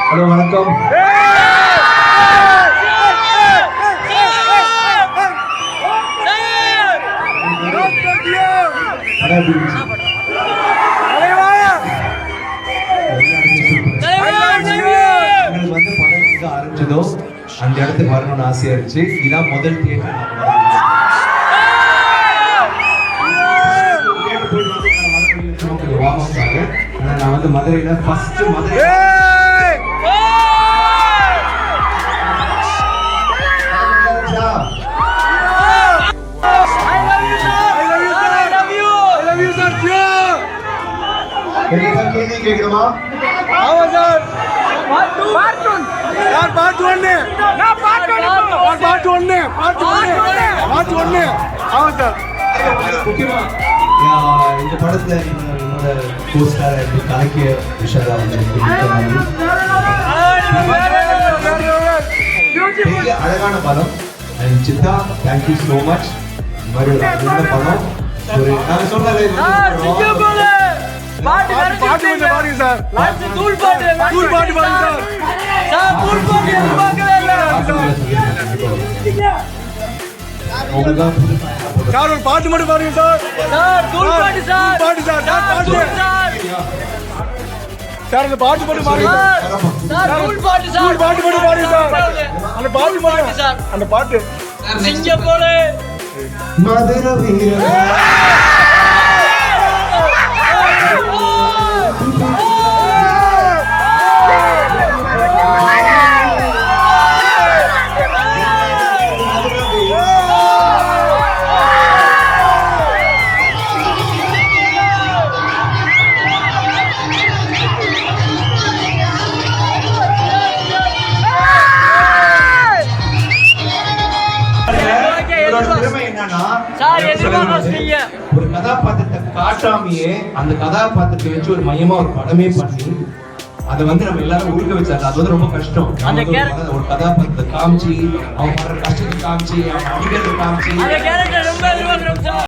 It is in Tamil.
ஹலோ வணக்கம். எங்களுக்கு வந்து படம் எங்க ஆரம்பிச்சதோ அந்த இடத்துக்கு வரணும்னு ஆசையா இருந்துச்சு. இதான் முதல் தியேட்டர். நான் வந்து மதுரையில ஃபர்ஸ்ட் மதுரை கேள்வி கேட்கணுமா? முக்கியமா இந்த படத்துல என்னோட கோஸ்டார் கலக்கிய விஷாலா வந்து அழகான படம். And Siddha, thank you so much. இந்த மாதிரி ஒரு அழகான படம். நான் சொன்னேன் சார் ஒரு பாட்டு மட்டும் பாருங்க சார். பாட்டு சார் சார் அந்த பாட்டு மட்டும் பாருங்க சார். பாட்டு மட்டும் பாருங்க சார். அந்த பாட்டு மட்டும் சார். அந்த பாட்டு சிங்க போல மதுரை வீர ஒரு கதாபாத்திரத்தை காட்டாமையே அந்த கதாபாத்திரத்தை வச்சு ஒரு மையமா ஒரு படமே பண்ணி அதை வந்து நம்ம எல்லாரும் உருக வச்சாங்க. அது வந்து ரொம்ப கஷ்டம். ஒரு கதாபாத்திரத்தை காமிச்சு அவங்க படுற கஷ்டத்தை காமிச்சு அவங்க அடிக்கிறத காமிச்சு